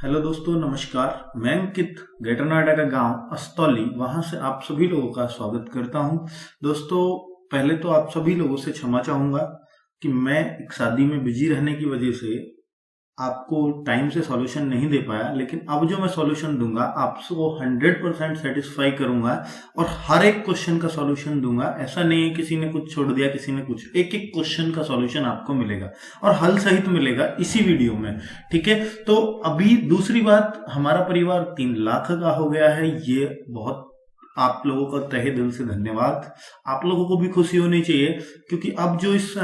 Hello दोस्तों, नमस्कार। मैं अंकित ग्रेटर नोएडा का गांव अस्तौली वहां से आप सभी लोगों का स्वागत करता हूं। दोस्तों, पहले तो आप सभी लोगों से क्षमा चाहूंगा कि मैं एक शादी में बिजी रहने की वजह से आपको टाइम से सॉल्यूशन नहीं दे पाया, लेकिन अब जो मैं सॉल्यूशन दूंगा आपको 100% सेटिस्फाई करूंगा और हर एक क्वेश्चन का सॉल्यूशन दूंगा। ऐसा नहीं है किसी ने कुछ छोड़ दिया, किसी ने कुछ, एक एक क्वेश्चन का सॉल्यूशन आपको मिलेगा और हल सहित मिलेगा इसी वीडियो में। ठीक है, तो अभी दूसरी बात, हमारा परिवार 3 लाख का हो गया है। ये बहुत आप लोगों का तहे दिल से धन्यवाद। आप लोगों को भी खुशी होनी चाहिए क्योंकि अब जो इस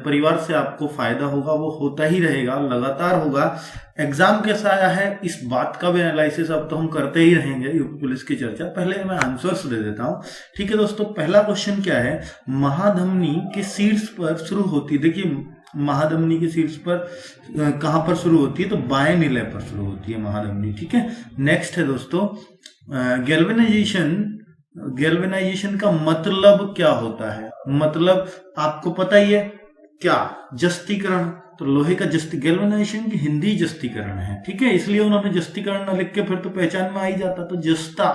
परिवार से आपको फायदा होगा वो होता ही रहेगा, लगातार होगा। एग्जाम कैसा आया है इस बात का भी एनालिसिस अब तो हम करते ही रहेंगे, यूपी पुलिस की चर्चा। पहले मैं आंसर्स दे देता हूं। ठीक है दोस्तों, पहला क्वेश्चन क्या है, महाधमनी के शीर्ष पर शुरू होती, देखिए महाधमनी के शीर्ष पर कहां पर शुरू होती है, तो बाएं निलय पर शुरू होती है महाधमनी। ठीक है, नेक्स्ट है दोस्तों, गैल्वेनाइजेशन का मतलब क्या होता है? मतलब आपको पता ही है क्या, जस्तीकरण। तो लोहे का गैल्वेनाइजेशन की हिंदी जस्तीकरण है। ठीक है, इसलिए उन्होंने जस्तीकरण न लिख के फिर तो पहचान में आ ही जाता, तो जस्ता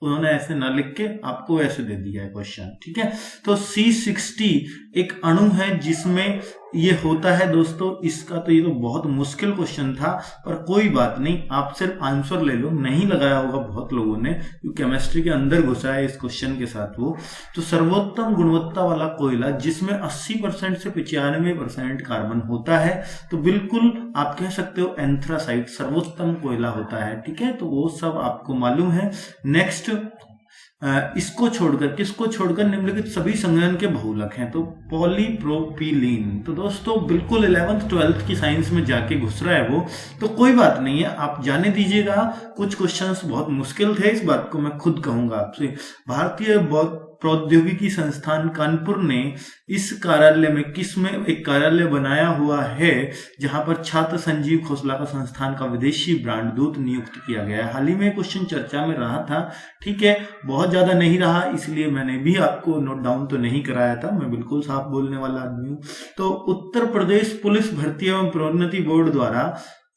उन्होंने ऐसे ना लिख के आपको ऐसे दे दिया है क्वेश्चन। ठीक है, तो C60 एक अणु है जिसमें ये होता है दोस्तों। इसका तो ये तो बहुत मुश्किल क्वेश्चन था, पर कोई बात नहीं, आप सिर्फ आंसर ले लो। नहीं लगाया होगा बहुत लोगों ने, क्योंकि केमिस्ट्री के अंदर घुसा है इस क्वेश्चन के साथ वो। तो सर्वोत्तम गुणवत्ता वाला कोयला जिसमें 80% से 95% कार्बन होता है, तो बिल्कुल आप कह सकते हो एंथ्रासाइट सर्वोत्तम कोयला होता है। ठीक है, तो वो सब आपको मालूम है। नेक्स्ट, इसको छोड़कर, किसको छोड़कर निम्नलिखित सभी संघनन के बहुलक हैं, तो पॉलीप्रोपिलीन। तो दोस्तों बिल्कुल 11th 12th की साइंस में जाके घुस रहा है वो, तो कोई बात नहीं है, आप जाने दीजिएगा। कुछ क्वेश्चंस बहुत मुश्किल थे, इस बात को मैं खुद कहूंगा आपसे। भारतीय प्रौद्योगिकी संस्थान कानपुर ने इस कार्यालय में किसमें एक कार्यालय बनाया हुआ है जहां पर छात्र संजीव खोसला का संस्थान का विदेशी ब्रांड दूत नियुक्त किया गया है। हाल ही में क्वेश्चन चर्चा में रहा था। ठीक है, बहुत ज्यादा नहीं रहा, इसलिए मैंने भी आपको नोट डाउन तो नहीं कराया था, मैं बिल्कुल साफ बोलने वाला आदमी हूँ। तो उत्तर प्रदेश पुलिस भर्ती एवं प्रोन्नति बोर्ड द्वारा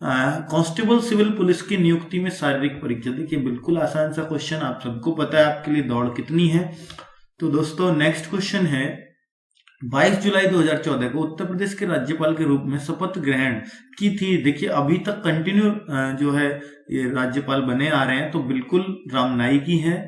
कांस्टेबल सिविल पुलिस की नियुक्ति में शारीरिक परीक्षा, देखिए बिल्कुल आसान सा क्वेश्चन, आप सबको पता है आपके लिए दौड़ कितनी है। तो दोस्तों नेक्स्ट क्वेश्चन है, 22 जुलाई 2014 को उत्तर प्रदेश के राज्यपाल के रूप में शपथ ग्रहण की थी। देखिए अभी तक कंटिन्यू जो है ये राज्यपाल बने आ रहे हैं, तो बिल्कुल राम नाईक ही है,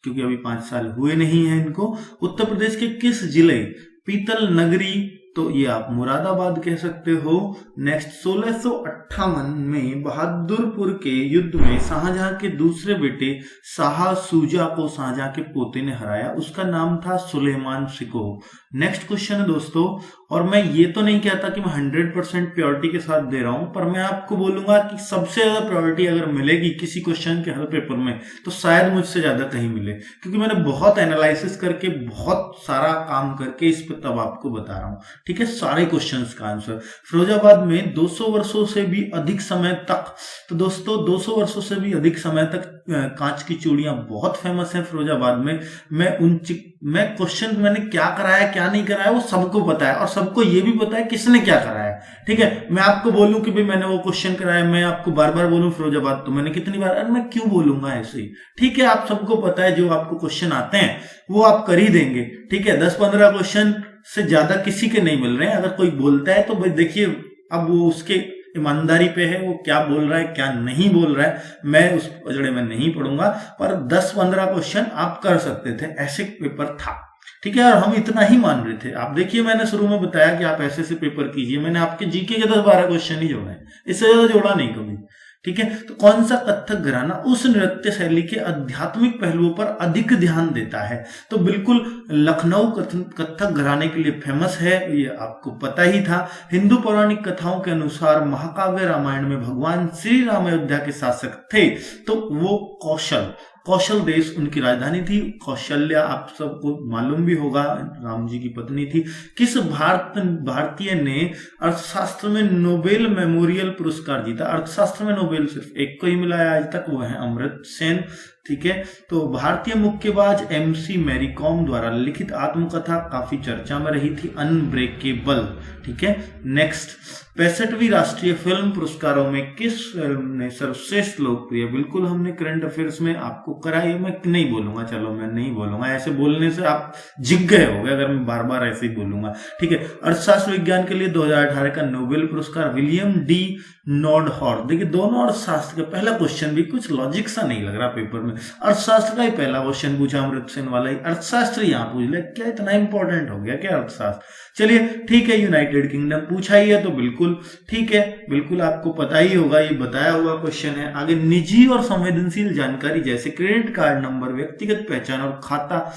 क्योंकि अभी 5 साल हुए नहीं है इनको। उत्तर प्रदेश के किस जिले, पीतल नगरी, तो ये आप मुरादाबाद कह सकते हो। नेक्स्ट, 1658 में बहादुरपुर के युद्ध में शाहजहां के दूसरे बेटे शाह सूजा को शाहजहां के पोते ने हराया, उसका नाम था सुलेमान शिकोह। नेक्स्ट क्वेश्चन है दोस्तों, और मैं ये तो नहीं कहता कि मैं 100% प्योरिटी के साथ दे रहा हूं, पर मैं आपको बोलूंगा कि सबसे ज्यादा प्योरिटी अगर मिलेगी किसी क्वेश्चन के हर पेपर में, तो शायद मुझसे ज्यादा कहीं मिले, क्योंकि मैंने बहुत एनालिसिस करके, बहुत सारा काम करके इस पर तब आपको बता रहा हूं। ठीक है, सारे क्वेश्चंस का आंसर। फिरोजाबाद में 200 वर्षों से भी अधिक समय तक, तो दोस्तों 200 वर्षों से भी अधिक समय तक कांच की चूड़ियां बहुत फेमस हैं फिरोजाबाद में। मैं क्वेश्चन मैंने क्या कराया क्या नहीं कराया वो सबको पता है, और सबको ये भी पता है किसने क्या कराया। ठीक है, मैं आपको बोलूं कि भाई मैंने वो क्वेश्चन कराया, मैं आपको बार बार बोलूं फिरोजाबाद, तो मैंने कितनी बार, अरे मैं क्यों बोलूंगा ऐसे ही। ठीक है, आप सबको पता है, जो आपको क्वेश्चन आते हैं वो आप कर ही देंगे। ठीक है, 10-15 क्वेश्चन से ज्यादा किसी के नहीं मिल रहे हैं। अगर कोई बोलता है तो भाई देखिए, अब वो उसके ईमानदारी पे है, वो क्या बोल रहा है क्या नहीं बोल रहा है, मैं उस पजड़े में नहीं पढ़ूंगा, पर 10-15 क्वेश्चन आप कर सकते थे, ऐसे पेपर था। ठीक है, और हम इतना ही मान रहे थे। आप देखिए, मैंने शुरू में बताया कि आप ऐसे से पेपर कीजिए, मैंने आपके जीके के 10-12 क्वेश्चन ही जोड़े, इससे ज्यादा जोड़ा नहीं कभी। ठीक है, तो कौन सा कथक घराना उस नृत्य शैली के आध्यात्मिक पहलुओं पर अधिक ध्यान देता है, तो बिल्कुल लखनऊ कथक घराने के लिए फेमस है, ये आपको पता ही था। हिंदू पौराणिक कथाओं के अनुसार महाकाव्य रामायण में भगवान श्री राम अयोध्या के शासक थे, तो वो कौशल देश उनकी राजधानी थी। कौशल्या आप सबको मालूम भी होगा, राम जी की पत्नी थी। किस भारतीय ने अर्थशास्त्र में नोबेल मेमोरियल पुरस्कार जीता? अर्थशास्त्र में नोबेल सिर्फ एक को ही मिला है आज तक, वो है अमर्त्य सेन। ठीक है। तो भारतीय मुक्केबाज MC मैरी कॉम द्वारा लिखित आत्मकथा काफी चर्चा में रही थी, अनब्रेकेबल, ठीक है। नेक्स्ट, 65वीं राष्ट्रीय फिल्म पुरस्कारों में किस फिल्म ने सर्वश्रेष्ठ लोकप्रिय, बिल्कुल हमने करंट अफेयर्स में आपको कराई, मैं नहीं बोलूंगा, चलो मैं नहीं बोलूंगा, ऐसे बोलने से आप जिग गए होगे अगर मैं बार बार ऐसे ही बोलूंगा, ठीक है। अर्थशास्त्र विज्ञान के लिए 2018 का नोबेल पुरस्कार विलियम डी नॉर्डहॉर्स्ट। देखिए दोनों अर्थशास्त्र का पहला क्वेश्चन भी कुछ लॉजिक सा नहीं लग रहा पेपर में, अर्थशास्त्र का ही पहला क्वेश्चन पूछा अमृत सेन वाला ही, अर्थशास्त्र यहाँ पूछ ले, क्या इतना इंपॉर्टेंट हो गया क्या अर्थशास्त्र? चलिए ठीक है, यूनाइटेड किंगडम पूछा ही है तो बिल्कुल ठीक है, बिल्कुल आपको पता ही होगा, ये बताया हुआ क्वेश्चन है। आगे, निजी और संवेदनशील जानकारी जैसे क्रेडिट कार्ड नंबर, व्यक्तिगत पहचान और खाता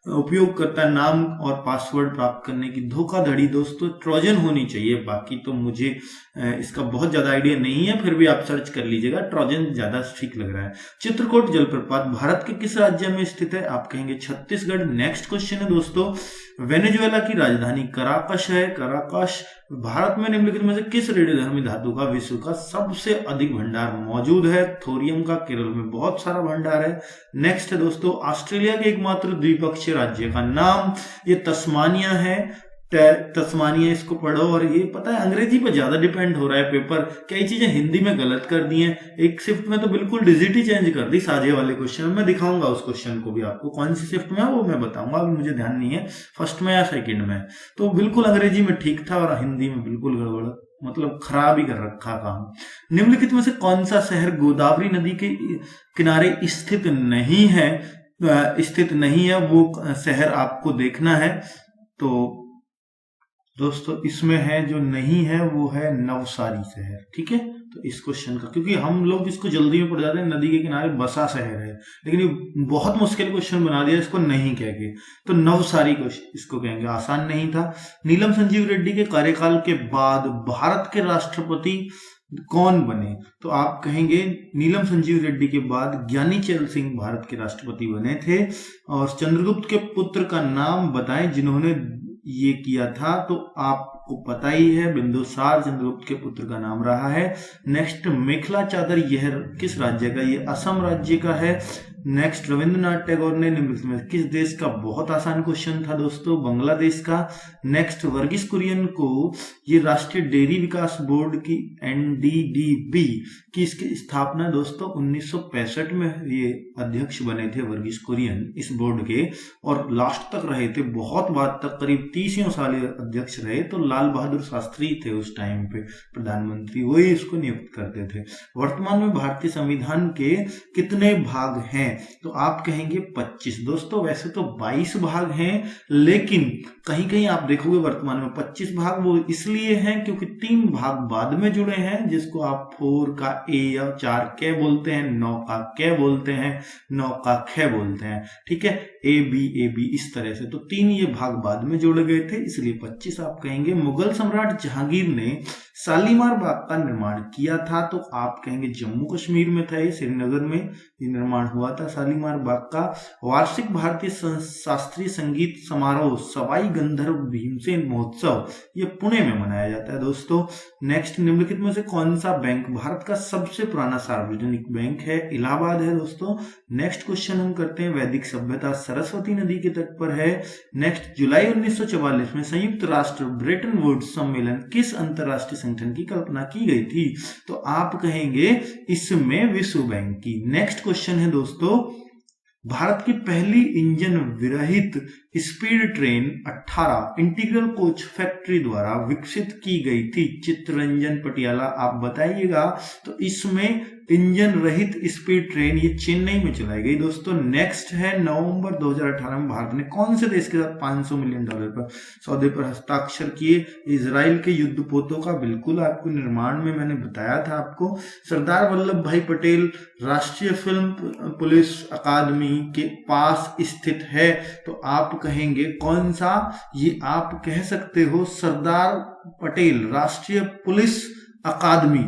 उपयोगकर्ता नाम और पासवर्ड प्राप्त करने की धोखाधड़ी दोस्तों ट्रोजन होनी चाहिए, बाकी तो मुझे इसका बहुत ज्यादा आइडिया नहीं है, फिर भी आप सर्च कर लीजिएगा, ट्रोजन ज्यादा ठीक लग रहा है। चित्रकूट जलप्रपात भारत के किस राज्य में स्थित है? आप कहेंगे छत्तीसगढ़। नेक्स्ट क्वेश्चन है दोस्तों, वेनेजुएला की राजधानी कराकश है, कराकश। भारत में निम्नलिखित में से किस रेडियोधर्मी धातु का विश्व का सबसे अधिक भंडार मौजूद है? थोरियम का केरल में बहुत सारा भंडार है। नेक्स्ट है दोस्तों, ऑस्ट्रेलिया के एकमात्र द्विपक्षीय राज्य का नाम, ये तस्मानिया है, तस्मानिया, इसको पढ़ो। और ये पता है अंग्रेजी पे ज्यादा डिपेंड हो रहा है पेपर, कई चीजें हिंदी में गलत कर दी हैं, एक शिफ्ट में तो बिल्कुल डिजिट ही चेंज कर दी साझे वाले क्वेश्चन में, मैं दिखाऊंगा उस क्वेश्चन को भी आपको, कौन सी शिफ्ट में है वो मैं बताऊंगा, अभी मुझे ध्यान नहीं है फर्स्ट में या सेकंड में। तो बिल्कुल अंग्रेजी में ठीक था और हिंदी में बिल्कुल गड़बड़, मतलब खराब ही कर रखा काम। निम्नलिखित में से कौन सा शहर गोदावरी नदी के किनारे स्थित नहीं है, वो शहर आपको देखना है। तो दोस्तों इसमें है जो नहीं है वो है नवसारी शहर, ठीक है। तो इस क्वेश्चन का, क्योंकि हम लोग इसको जल्दी में पढ़ जाते हैं, नदी के किनारे बसा शहर है, लेकिन ये बहुत मुश्किल क्वेश्चन बना दिया इसको नहीं कह के, तो नवसारी क्वेश्चन इसको कहेंगे, आसान नहीं था। नीलम संजीव रेड्डी के कार्यकाल के बाद भारत के राष्ट्रपति कौन बने? तो आप कहेंगे नीलम संजीव रेड्डी के बाद ज्ञानी चरण सिंह भारत के राष्ट्रपति बने थे। और चंद्रगुप्त के पुत्र का नाम बताएं जिन्होंने ये किया था, तो आपको पता ही है, बिंदुसार चंद्रगुप्त के पुत्र का नाम रहा है। नेक्स्ट, मेखला चादर यह किस राज्य का? ये असम राज्य का है। नेक्स्ट, रविंद्रनाथ टैगोर ने निम्नलिखित में किस देश का, बहुत आसान क्वेश्चन था दोस्तों, बांग्लादेश का। नेक्स्ट, वर्गीस कुरियन को ये राष्ट्रीय डेयरी विकास बोर्ड की NDDB की इसकी स्थापना दोस्तों 1965 में ये अध्यक्ष बने थे वर्गीस कुरियन इस बोर्ड के, और लास्ट तक रहे थे, बहुत बाद तक, करीब 30 साल अध्यक्ष रहे। तो लाल बहादुर शास्त्री थे उस टाइम पे प्रधानमंत्री, वही इसको नियुक्त करते थे। वर्तमान में भारतीय संविधान के कितने भाग हैं? तो आप कहेंगे 25। दोस्तों वैसे तो 22 भाग हैं, लेकिन कहीं कहीं आप देखोगे वर्तमान में 25 भाग, वो इसलिए हैं क्योंकि 3 भाग बाद में जुड़े हैं, जिसको आप 4 का A या 4 क बोलते हैं, 9 का क बोलते हैं, 9 का ख बोलते हैं, ठीक है, AB इस तरह से। तो 3 ये भाग बाद में जोड़े गए थे, इसलिए 25 आप कहेंगे। मुगल सम्राट जहांगीर ने शालीमार बाग का निर्माण किया था, तो आप कहेंगे जम्मू कश्मीर में था, ये श्रीनगर में ये निर्माण हुआ था शालीमार बाग का। वार्षिक भारतीय शास्त्रीय संगीत समारोह सवाई गंधर्व भीमसेन महोत्सव ये पुणे में मनाया जाता है दोस्तों। नेक्स्ट, निम्नलिखित में से कौन सा बैंक भारत का सबसे पुराना सार्वजनिक बैंक है? इलाहाबाद है दोस्तों। नेक्स्ट क्वेश्चन हम करते हैं, वैदिक सभ्यता सरस्वती नदी के तट पर है। नेक्स्ट, जुलाई 1944 में संयुक्त राष्ट्र ब्रेटन वुड्स सम्मेलन किस अंतरराष्ट्रीय संगठन की कल्पना की गई थी? तो आप कहेंगे इसमें विश्व बैंक की। नेक्स्ट क्वेश्चन है दोस्तों, भारत की पहली इंजन विरहित speed train 18 integral coach factory द्वारा विकसित की गई थी, चित्तरंजन पटियाला, आप बताइएगा। तो इसमें इंजन रहित स्पीड ट्रेन ये चेन्नई में चलाई गई दोस्तों। नेक्स्ट है, नवंबर 2018 में भारत ने कौन से देश के साथ $500 मिलियन पर सौदे पर हस्ताक्षर किए? इजराइल के युद्धपोतों का, बिल्कुल आपको निर्माण में मैंने बताया था आपको। सरदार वल्लभ भाई पटेल राष्ट्रीय फिल्म पुलिस अकादमी के पास स्थित है, तो आप कहेंगे कौन सा? ये आप कह सकते हो सरदार पटेल राष्ट्रीय पुलिस अकादमी,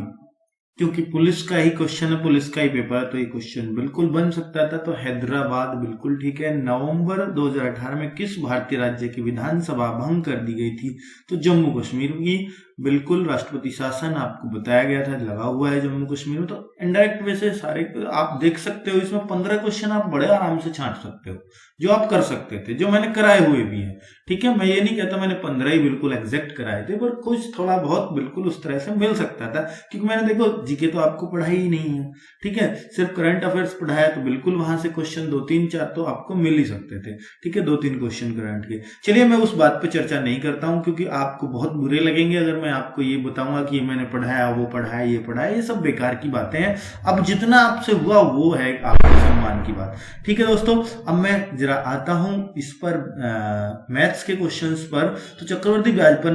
क्योंकि पुलिस का ही क्वेश्चन है, पुलिस का ही पेपर है, तो ये क्वेश्चन बिल्कुल बन सकता था। तो हैदराबाद बिल्कुल ठीक है। नवंबर 2018 में किस भारतीय राज्य की विधानसभा भंग कर दी गई थी? तो जम्मू कश्मीर की। बिल्कुल राष्ट्रपति शासन आपको बताया गया था लगा हुआ है जम्मू कश्मीर में। तो इनडायरेक्ट वे से सारे आप देख सकते हो, इसमें 15 क्वेश्चन आप बड़े आराम से छांट सकते हो, जो आप कर सकते थे, जो मैंने कराए हुए भी हैं। ठीक है, मैं ये नहीं कहता मैंने 15 ही बिल्कुल एग्जैक्ट कराए थे, पर कुछ थोड़ा बहुत बिल्कुल उस तरह से मिल सकता था, क्योंकि मैंने देखो जीके तो आपको पढ़ाई ही नहीं है। ठीक है, सिर्फ करंट अफेयर्स पढ़ाया तो बिल्कुल वहां से क्वेश्चन 2 3 4 तो आपको मिल ही सकते थे। ठीक है, 2 3 क्वेश्चन करंट के। चलिए मैं उस बात पे चर्चा नहीं करता हूं, क्योंकि आपको बहुत बुरे लगेंगे अगर मैं आपको ये बताऊंगा कि मैंने पढ़ाया, वो पढ़ाया, ये पढ़ाया, ये सब बेकार की बातें हैं। अब जितना आपसे हुआ वो है आपके सम्मान की बात। ठीक है दोस्तों, अब मैं जरा आता हूं इस पर मैथ्स के क्वेश्चंस पर। तो चक्रवर्ती ब्याज पर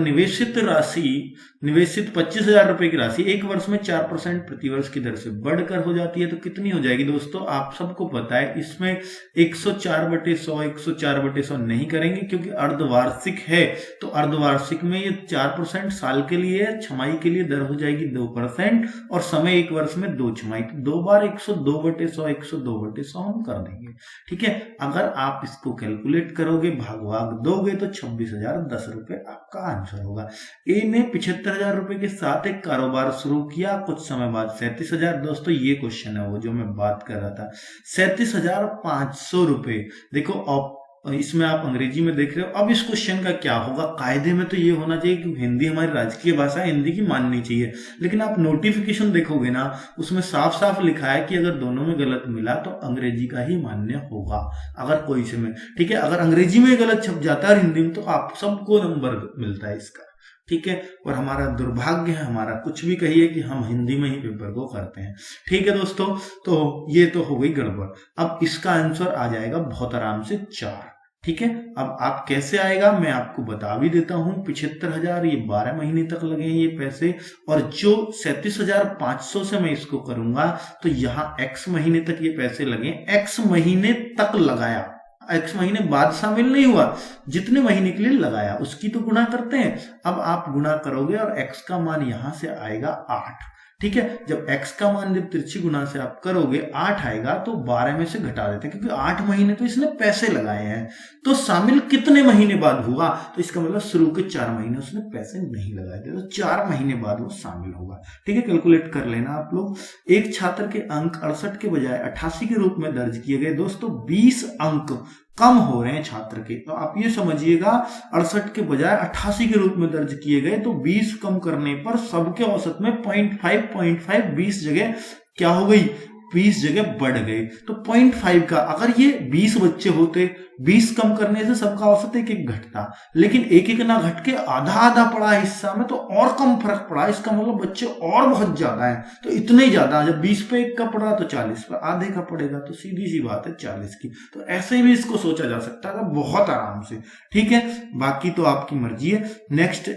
निवेशित 25,000 रुपए की राशि एक वर्ष में 4% प्रतिवर्ष की दर से बढ़कर हो जाती है, तो कितनी हो जाएगी दोस्तों? आप सबको पता है, इसमें 104/100 104/100 नहीं करेंगे, क्योंकि अर्धवार्षिक है। तो अर्धवार्षिक में ये 4% साल के लिए, छमाही के लिए दर हो जाएगी 2%, और समय एक वर्ष में 2 छमाही, तो 2 बार 102/100 102/100 हम कर देंगे। ठीक है, अगर आप इसको कैलकुलेट करोगे, भाग दोगे, तो 26,010 रुपए आपका आंसर होगा। ए ने 75,000 रुपए के साथ एक कारोबार शुरू किया, कुछ समय बाद 37,000। दोस्तों ये क्वेश्चन है वो जो मैं बात कर रहा था, 37,500 रुपए। देखो इसमें आप अंग्रेजी में देख रहे हो। अब इस क्वेश्चन का क्या होगा? कायदे में तो ये होना चाहिए कि हिंदी हमारी राजकीय भाषा है, हिंदी की माननी चाहिए, लेकिन आप नोटिफिकेशन देखोगे ना, उसमें साफ साफ लिखा है कि अगर दोनों में गलत मिला तो अंग्रेजी का ही मान्य होगा, अगर कोई से में। ठीक है, अगर अंग्रेजी में गलत छप जाता है और हिंदी में, तो आप सबको नंबर मिलता है इसका। ठीक है, और हमारा दुर्भाग्य है, हमारा कुछ भी कहिए, कि हम हिंदी में ही पेपर को करते हैं। ठीक है दोस्तों, तो ये तो हो गई गड़बड़। अब इसका आंसर आ जाएगा बहुत आराम से 4। ठीक है, अब आप कैसे आएगा मैं आपको बता भी देता हूं। 75,000 ये 12 महीने तक लगे हैं ये पैसे, और जो 37,500 से मैं इसको करूंगा, तो यहाँ x महीने तक ये पैसे लगे, x महीने तक लगाया, x महीने बाद शामिल नहीं हुआ, जितने महीने के लिए लगाया उसकी तो गुणा करते हैं। अब आप गुणा करोगे और x का मान यहां से आएगा 8। ठीक है, जब x का मान जब तिरछी गुना से आप करोगे 8 आएगा, तो 12 में से घटा देते हैं, क्योंकि 8 महीने तो इसने पैसे लगाए हैं। तो शामिल कितने महीने बाद हुआ? तो इसका मतलब शुरू के 4 महीने उसने पैसे नहीं लगाए थे, तो 4 महीने बाद वो शामिल होगा। ठीक है, कैलकुलेट कर लेना आप लोग। एक छात्र के अंक 68 के बजाय 88 के रूप में दर्ज किए गए। दोस्तों 20 अंक कम हो रहे हैं छात्र के, तो आप ये समझिएगा 68 के बजाय 88 के रूप में दर्ज किए गए, तो 20 कम करने पर सबके औसत में 0.5 20 जगह क्या हो गई, 20 जगह बढ़ गए। तो 0.5 का, अगर ये 20 बच्चे होते, 20 कम करने से सबका औसत एक एक घटता, लेकिन एक एक ना घट के आधा आधा पड़ा हिस्सा में, तो और कम फर्क पड़ा। इसका मतलब बच्चे और बहुत ज्यादा हैं, तो इतने ही ज्यादा, जब 20 पे एक का पड़ा तो 40 पे आधे का पड़ेगा, तो सीधी सी बात है 40 की। तो ऐसे भी इसको सोचा जा सकता है बहुत आराम से। ठीक है, बाकी तो आपकी मर्जी है। नेक्स्ट,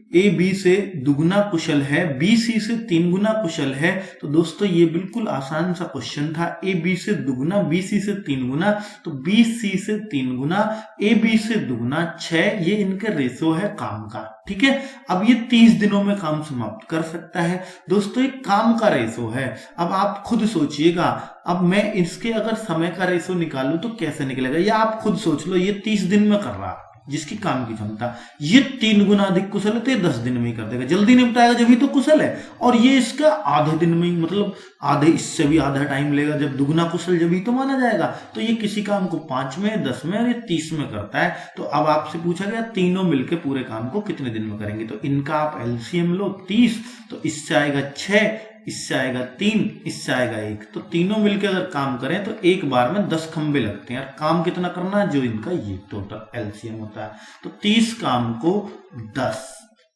ए बी से दुगुना कुशल है, बी सी से 3 गुना कुशल है। तो दोस्तों ये बिल्कुल आसान सा क्वेश्चन था। ए बी से दुगुना, बी सी से 3 गुना, तो बी सी से 3 गुना, ए बी से दुगुना 6, ये इनका रेशो है काम का। ठीक है, अब ये 30 दिनों में काम समाप्त कर सकता है। दोस्तों एक काम का रेशो है, अब आप खुद सोचिएगा। अब मैं इसके अगर समय का रेशो निकालूं तो कैसे निकलेगा, या आप खुद सोच लो, ये 30 दिन में कर रहा, जिसकी काम की क्षमता, ये 3 गुना अधिक कुशल है, तो ये 10 दिन में ही कर देगा, जल्दी निपटाएगा, जब ही तो कुशल है। और ये इसका आधे दिन में ही, मतलब आधे, इससे भी आधा टाइम लेगा, जब दुगुना कुशल जब ही तो माना जाएगा। तो ये किसी काम को 5 में, 10 में और ये 30 में करता है। तो अब आपसे पूछा गया तीनों मिलकर पूरे काम को कितने दिन में करेंगे, तो इनका आप एलसीएम लो 30, तो इससे आएगा 6, इससे आएगा 3, इससे आएगा 1, तो तीनों मिलकर अगर काम करें तो एक बार में 10 खंबे लगते हैं। और काम कितना करना है, जो इनका ये टोटल एलसीएम होता है। तो 30 काम को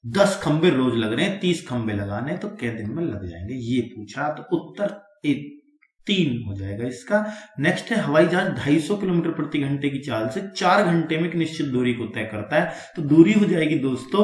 10 खंबे रोज लग रहे हैं, 30 खंबे लगाने, तो कितने दिन में लग जाएंगे, ये पूछा। तो उत्तर 3 हो जाएगा इसका। नेक्स्ट है, हवाई जहाज 250 किलोमीटर प्रति घंटे की चाल से 4 घंटे में एक निश्चित दूरी को तय करता है। तो दूरी हो जाएगी दोस्तों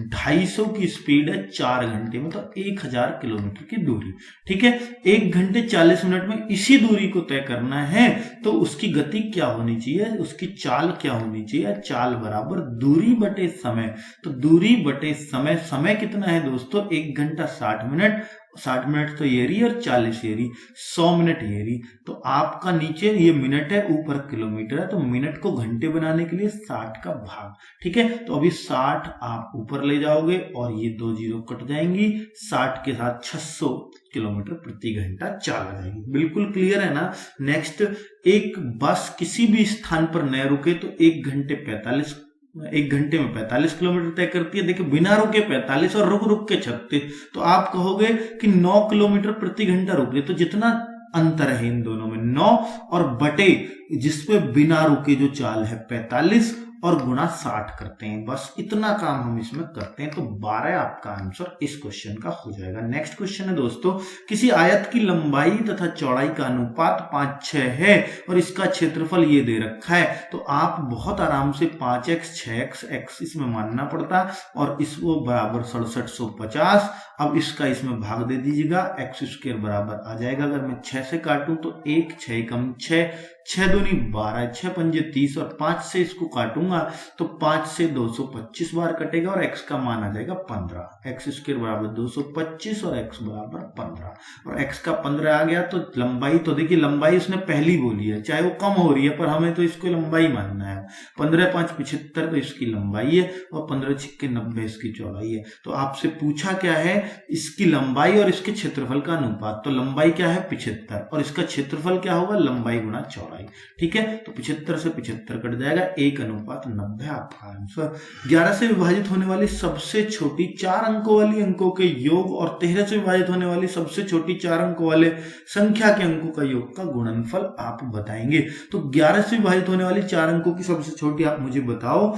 250 की स्पीड है 4 घंटे में, तो 1000 किलोमीटर की दूरी। ठीक है, 1 घंटे 40 मिनट में इसी दूरी को तय करना है, तो उसकी गति क्या होनी चाहिए, उसकी चाल क्या होनी चाहिए, चाल बराबर दूरी बटे समय। तो दूरी बटे समय, समय कितना है दोस्तों, 1 घंटा 60 मिनट, 60 मिनट तो ये रही और 40 ये रही, 100 मिनट ये रही। तो आपका नीचे ये मिनट है, ऊपर किलोमीटर है, तो मिनट को घंटे बनाने के लिए 60 का भाग। ठीक है, तो अभी 60 आप ऊपर ले जाओगे और ये 2 जीरो कट जाएंगी, 60 के साथ 600 किलोमीटर प्रति घंटा चाल आ जाएगी। बिल्कुल क्लियर है ना। नेक्स्ट, एक बस किसी भी स्थान पर न रुके तो 1 घंटे में 45 किलोमीटर तय करती है। देखिए, बिना रुके 45 और रुक रुक के 36, तो आप कहोगे कि 9 किलोमीटर प्रति घंटा रुक रही, तो जितना अंतर है इन दोनों में 9 और बटे जिसपे बिना रुके जो चाल है 45 और गुणा 60 करते हैं, बस इतना काम हम इसमें करते हैं। तो 12 आपका आंसर इस क्वेश्चन का हो जाएगा। नेक्स्ट क्वेश्चन है दोस्तों, किसी आयत की लंबाई तथा चौड़ाई का अनुपात 5:6 है और इसका क्षेत्रफल ये दे रखा है। तो आप बहुत आराम से 5x 6x x इसमें मानना पड़ता और इसको बराबर 6750। अब इसका इसमें भाग दे दीजिएगा, x² बराबर आ जाएगा। अगर मैं 6 से काटूं तो 1, 6 कम 6, 6 दूनी 12, 6 पंजे 30 और 5 से इसको काटूंगा तो 5 से 225 बार कटेगा और x का मान आ जाएगा 15। x² बराबर 225 और x बराबर 15 और x का 15 आ गया। तो लंबाई, तो देखिए लंबाई उसने पहली बोली है, चाहे वो कम हो रही है पर हमें तो इसको लंबाई मानना है। 15 5 75 तो इसकी लंबाई है और 15 6 90 इसकी चौड़ाई है। तो आपसे पूछा क्या है, इसकी लंबाई और इसके क्षेत्रफल का अनुपात। तो लंबाई क्या है 75 और इसका क्षेत्रफल क्या होगा, लंबाई गुना चौड़ाई। ठीक है, तो 75 से 75 कट जाएगा, 1:90 आपका आंसर। 11 से विभाजित होने वाली सबसे छोटी 4 अंकों वाली अंकों के योग और 13 से विभाजित होने वाली सबसे छोटी 4 अंकों वाले संख्या के अंकों का योग का गुणनफल आप बताएंगे। तो 11 से विभाजित होने वाली 4 अंकों की सबसे छोटी आप मुझे बताओ।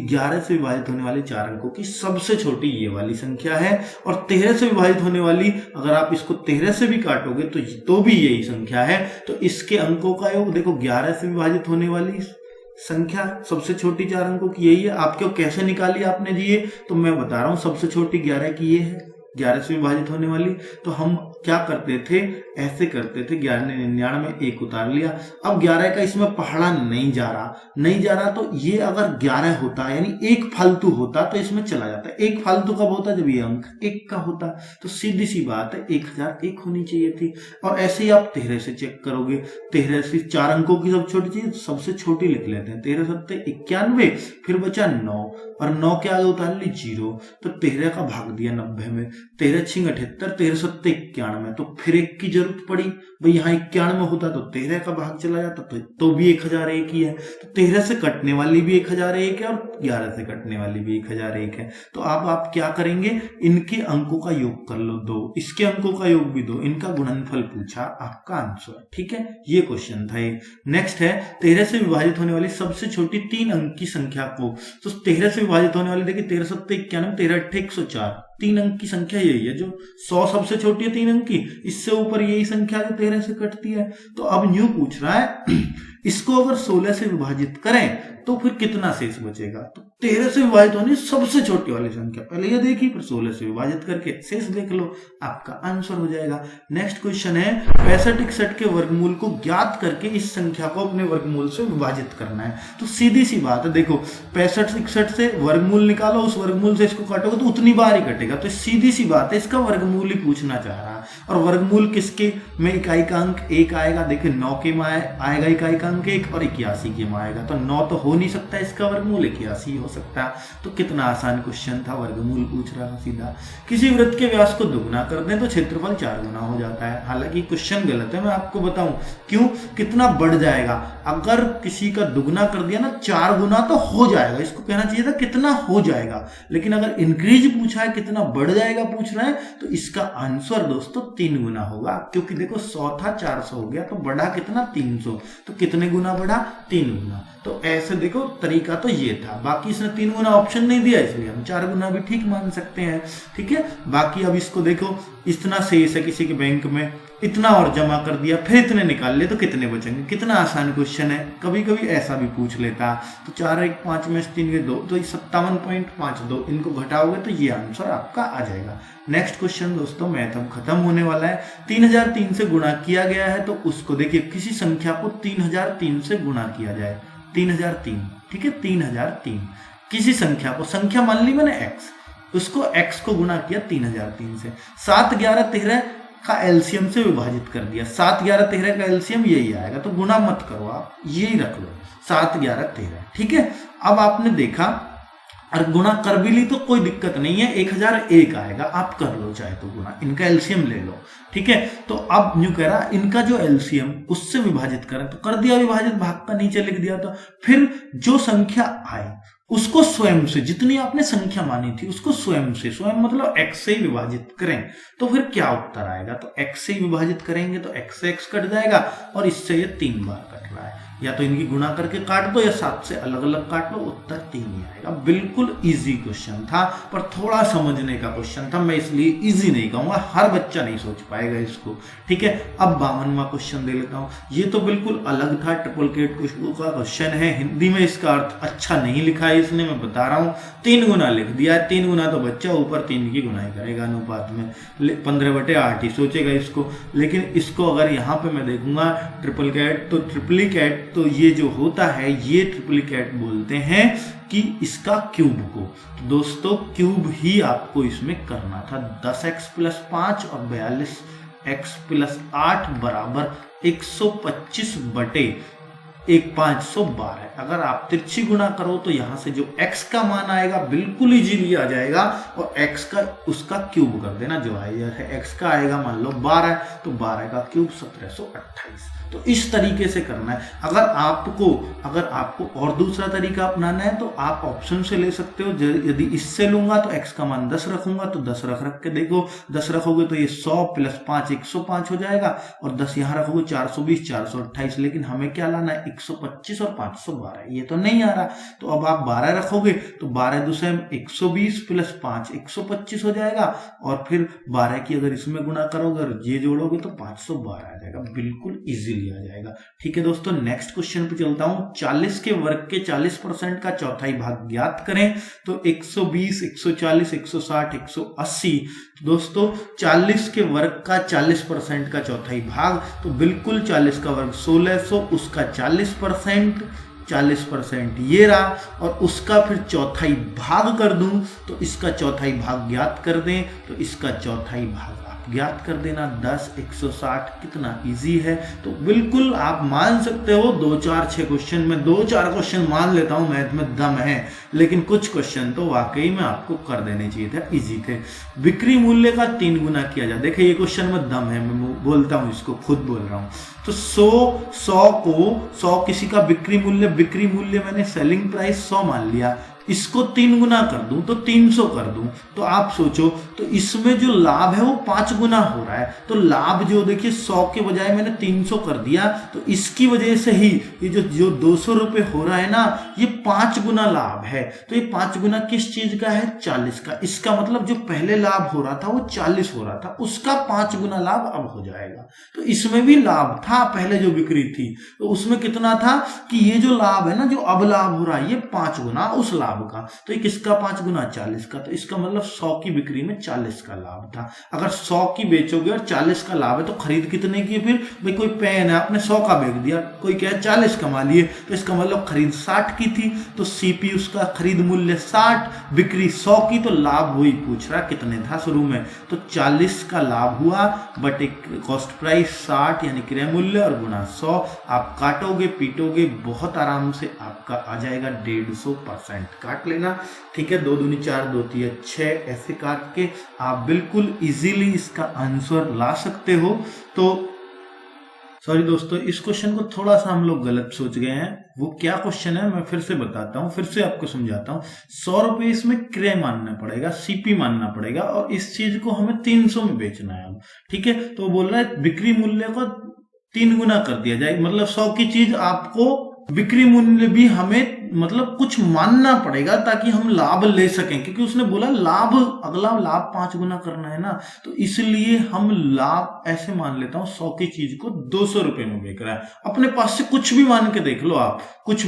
11 से विभाजित होने वाली 4 अंकों की सबसे छोटी ये वाली संख्या है और 13 से विभाजित होने वाली, अगर आप इसको 13 से भी काटोगे तो भी यही संख्या है। तो इसके अंकों का योग देखो, 11 से विभाजित होने वाली संख्या सबसे छोटी 4 अंकों की यही है। आपको कैसे निकाली आपने जी, ये तो मैं बता रहा हूं, सबसे छोटी 11 की ये है, 11 से विभाजित होने वाली। तो हम क्या करते थे, ऐसे करते थे, 11 ने 99 1 उतार लिया। अब 11 का इसमें पहाड़ा नहीं जा रहा, तो ये अगर 11 होता यानी 1 फालतू होता तो इसमें चला जाता। 1 फालतू कब होता, जब ये अंक 1 का होता। तो सीधी सी बात है 1001 होनी चाहिए थी। और ऐसे ही आप 13 से चेक करोगे, 13 से 4 अंकों की सबसे छोटी चीज सबसे छोटी लिख लेते हैं, 13 7 91, फिर बचा 9 और 9 के आगे उतार ली 0, तो 13 का भाग दिया 90 में, 13 6 78, 13 7 91, तो फिर 1 की जरूरत पड़ी। भाई यहाँ 91 होता तो 13 का भाग चला जाता, तो भी 1001 ही है। तो 13 से कटने वाली भी 1001 है और 11 से कटने वाली भी 1001 है। तो अब आप क्या करेंगे, इनके अंकों का योग कर लो 2, इसके अंकों का योग भी 2, इनका गुणनफल पूछा, आपका आंसर। ठीक है, ये क्वेश्चन था ये। नेक्स्ट है 13 से विभाजित होने वाली सबसे छोटी 3 अंक की संख्या को। तो 13 से विभाजित होने वाली देखिए 13 7 91, 13 8 104, 3 अंक की संख्या यही है। जो 100 सबसे छोटी है 3 अंक की, इससे ऊपर यही संख्या जो 13 से कटती है। तो अब न्यू पूछ रहा है इसको अगर 16 से विभाजित करें तो फिर कितना शेष बचेगा। तो 13 से विभाजित होनी सबसे छोटी वाली संख्या, पहले ये देखी, फिर 16 से विभाजित करके शेष देख लो, आपका आंसर हो जाएगा। नेक्स्ट क्वेश्चन है 65 61 के वर्गमूल को ज्ञात करके इस संख्या को अपने वर्गमूल से विभाजित करना है। तो सीधी सी बात है, देखो 65 61 से वर्गमूल निकालो, उस वर्गमूल से इसको काटोगे तो उतनी बार ही कटेगा। तो सीधी सी बात है, इसका वर्गमूल ही पूछना चाह रहा है। और वर्गमूल किसके में इकाई का अंक 1 आएगा, देखिए 9 के में आएगा इकाई का अंक 1 और 81 के में आएगा। तो 9 तो हो नहीं सकता, इसका वर्गमूल 81 हो सकता है। तो कितना आसान क्वेश्चन था, वर्गमूल पूछ रहा है सीधा। किसी वृत्त के व्यास को दुगना कर दें तो क्षेत्रफल 4 गुना हो जाता है। हालांकि क्वेश्चन गलत है, मैं आपको बताऊं क्यों, कितना बढ़ जाएगा। अगर किसी का दुगना कर दिया ना 4 गुना तो हो जाएगा, इसको कहना चाहिए था कितना हो जाएगा। लेकिन अगर इंक्रीज पूछा है, कितना बढ़ जाएगा पूछ रहा है, तो इसका आंसर दोस्तों 3 गुना होगा। क्योंकि देखो 100 था 400 हो गया, तो बढ़ा कितना 300, तो कितने गुना बढ़ा 3 गुना। तो ऐसे देखो तरीका तो ये था, बाकी इसने 3 गुना ऑप्शन नहीं दिया, इसलिए हम 4 गुना भी ठीक मान सकते हैं। ठीक है, बाकी अब इसको देखो, इतना शेष है किसी के बैंक में, इतना और जमा कर दिया, फिर इतने निकाल ले तो कितने बचेंगे। कितना आसान क्वेश्चन है, कभी कभी ऐसा भी पूछ लेता। तो 4 1 5 में 3 के 2, तो 57.52, इनको घटाओगे तो ये आंसर आपका आ जाएगा। नेक्स्ट क्वेश्चन दोस्तों मैथ अब खत्म होने वाला है। 3003 से गुणा किया गया है, तो उसको देखिए किसी संख्या को 3003 से गुणा किया जाए, 3003, ठीक है 3003 किसी संख्या को, संख्या मान ली मैंने x, उसको x को गुना किया 3003 से, 7 11 13 का एलसीएम से विभाजित कर दिया, 7 11 13 का एलसीएम यही आएगा, तो गुना मत करो आप, यही रख लो 7 11 13, ठीक है। अब आपने देखा और गुना कर भी ली तो कोई दिक्कत नहीं है, 1001 आएगा, आप कर लो चाहे तो गुना, इनका एलसीएम ले लो, ठीक है। तो अब न्यू कह रहा इनका जो एलसीएम उससे विभाजित करें, तो कर दिया विभाजित, भाग का नीचे लिख दिया, तो फिर जो संख्या आए उसको स्वयं से, जितनी आपने संख्या मानी थी उसको स्वयं से, स्वयं मतलब x से ही विभाजित करें, तो फिर क्या उत्तर आएगा, तो x से ही विभाजित करेंगे तो x से x कट जाएगा, और इससे ये 3 बार कट रहा है, या तो इनकी गुणा करके काट दो या 7 से अलग अलग काट लो, उत्तर 3 ही आएगा। बिल्कुल इजी क्वेश्चन था, पर थोड़ा समझने का क्वेश्चन था, मैं इसलिए इजी नहीं कहूंगा, हर बच्चा नहीं सोच पाएगा इसको, ठीक है। अब 52वां क्वेश्चन दे लेता हूं, ये तो बिल्कुल अलग था, ट्रिपल केट का क्वेश्चन है, हिंदी में इसका अर्थ अच्छा नहीं लिखा है इसने, मैं बता रहा हूँ, 3 गुना लिख दिया है, 3 गुना तो बच्चा ऊपर 3 की गुनाई करेगा अनुपात में, 15/8 ही सोचेगा इसको, लेकिन इसको अगर यहाँ पे मैं देखूंगा ट्रिपल कैट, तो ट्रिप्लिकेट, तो ये जो होता है ये ट्रिप्लिकेट बोलते हैं कि इसका क्यूब को, तो दोस्तों क्यूब ही आपको इसमें करना था, 10x + 5 और 42x + 8 बराबर 125 बटे 512। अगर आप तिरछी गुणा करो तो यहां से जो x का मान आएगा बिल्कुल इजीली आ जाएगा, और x का उसका क्यूब कर देना, जो है x का आएगा मान लो 12, तो 12 का क्यूब 1728। तो इस तरीके से करना है। अगर आपको और दूसरा तरीका अपनाना है तो आप ऑप्शन से ले सकते हो, यदि इससे लूंगा तो x का मान 10 रखूंगा, तो 10 रख के देखो, 10 रखोगे तो ये 100 + 5 105 हो जाएगा, और 10 यहाँ रखोगे 420 428, लेकिन हमें क्या लाना है 125 और 512, ये तो नहीं आ रहा, तो अब आप 12 रखोगे तो 12 दूसरे 120 + 5 125 हो जाएगा, और फिर 12 की अगर इसमें गुणा करोगे और ये जोड़ोगे तो 512 आ जाएगा, बिल्कुल इजीली आ जाएगा, ठीक है दोस्तों। नेक्स्ट क्वेश्चन पे चलता हूं, 40 के वर्ग के 40% का चौथाई भाग ज्ञात करें, तो 120 140 160 180, दोस्तों 40 के वर्ग का 40% का चौथाई भाग, तो बिल्कुल 40 का वर्ग 1600, उसका 40% ये रहा, और उसका फिर चौथाई भाग कर दूं तो इसका चौथाई भाग ज्ञात कर दें, तो इसका चौथाई भाग आप ज्ञात कर देना, 10 160, कितना इजी है। तो बिल्कुल आप मान सकते हो 2 4 6 क्वेश्चन में 2 4 क्वेश्चन मान लेता हूं, मैथ में दम है, लेकिन कुछ क्वेश्चन तो वाकई में आपको कर देने चाहिए थे, इजी थे। बिक्री मूल्य का 3 गुना किया जाए, देखिए ये क्वेश्चन में दम है, मैं बोलता हूं इसको, खुद बोल रहा हूं। तो 100 किसी का बिक्री मूल्य मैंने सेलिंग प्राइस 100 मान लिया, इसको 3 गुना कर दूं तो 300 कर दूं, तो आप सोचो, तो इसमें जो लाभ है वो 5 गुना हो रहा है, तो लाभ जो देखिए 100 के बजाय मैंने 300 कर दिया, तो इसकी वजह से ही ये जो 200 रुपए हो रहा है ना, ये 5 गुना लाभ है। तो ये 5 गुना किस चीज का है, 40 का। इसका मतलब जो पहले लाभ हो रहा था वो 40 हो रहा था, उसका 5 गुना लाभ अब हो जाएगा। तो इसमें भी लाभ था, पहले जो बिक्री थी तो उसमें कितना था कि ये जो लाभ है ना, जो अब लाभ हो रहा है, ये 5 गुना उस लाभ का, तो ये किसका 5 गुना, 40 का। तो इसका मतलब 100 की बिक्री में 40 का लाभ था। अगर 100 की बेचोगे और 40 का लाभ है तो खरीद कितने की, फिर भाई कोई पेन है आपने 100 का बेच दिया, कोई क्या 40 कमा लिए, तो इसका मतलब खरीद 60 की थी, तो सीपी उसका खरीद मूल्य 60, बिक्री 100 की, तो लाभ वही पूछ रहा कितने था शुरू में, तो 40 का लाभ हुआ, बट एक कॉस्ट प्राइस 60 यानी क्रय मूल्य और गुना 100, आप काटोगे पीटोगे बहुत आराम से आपका आ जाएगा 150%। काट लेना, ठीक है, 2 दूनी 4 2 3 6, ऐसे काट के आप बिल्कुल इजीली इसका आंसर ला सकते हो। तो सॉरी दोस्तों, इस क्वेश्चन को थोड़ा सा हम लोग गलत सोच गए हैं। वो क्या क्वेश्चन है मैं फिर से बताता हूँ, फिर से आपको समझाता हूँ। 100 रुपए इसमें क्रय मानना पड़ेगा, सीपी मानना पड़ेगा, और इस चीज को हमें 300 में बेचना है अब, ठीक है। तो बोल रहा है बिक्री मूल्य को 3 गुना कर दिया जाए, मतलब 100 की चीज आपको बिक्री मूल्य भी हमें मतलब कुछ मानना पड़ेगा ताकि हम लाभ ले सकें, क्योंकि उसने बोला लाभ, अगला लाभ 5 गुना करना है ना, तो इसलिए हम लाभ ऐसे मान लेता हूं 100 की चीज को 200 रुपए में बेच रहा है। अपने पास से कुछ भी मान के देख लो आप, कुछ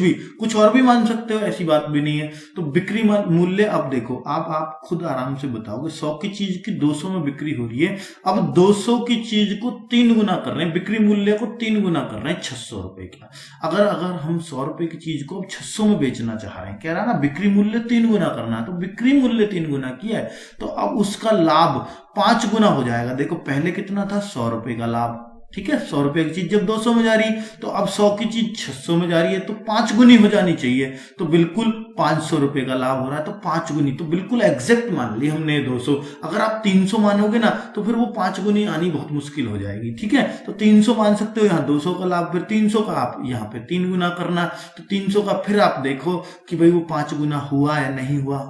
और भी मान सकते हो, ऐसी बात भी नहीं है। तो बिक्री मूल्य, अब देखो आप खुद आराम से बताओगे, 100 की चीज की 200 में बिक्री हो रही है, अब 200 की चीज को 3 गुना कर रहे हैं, बिक्री मूल्य को 3 गुना कर रहे हैं 600 रुपए का। अगर हम 100 रुपए की चीज को 600 में बेचना चाह रहे हैं, कह रहा है ना बिक्री मूल्य 3 गुना करना है, तो बिक्री मूल्य 3 गुना किया है तो अब उसका लाभ 5 गुना हो जाएगा। देखो पहले कितना था, 100 रुपए का लाभ, ठीक है, 100 रुपए की चीज जब 200 में जा रही तो अब 100 की चीज 600 में जा रही है तो 5 गुनी हो जानी चाहिए, तो बिल्कुल 500 रुपए का लाभ हो रहा है तो 5 गुनी, तो बिल्कुल एग्जैक्ट मान ली हमने 200। अगर आप 300 मानोगे ना तो फिर वो 5 गुनी आनी बहुत मुश्किल हो जाएगी, ठीक है, तो 300 मान सकते हो, यहाँ 200 का लाभ, फिर 300 का आप यहाँ पे 3 गुना करना, तो 300 का फिर आप देखो कि भाई वो 5 गुना हुआ या नहीं हुआ,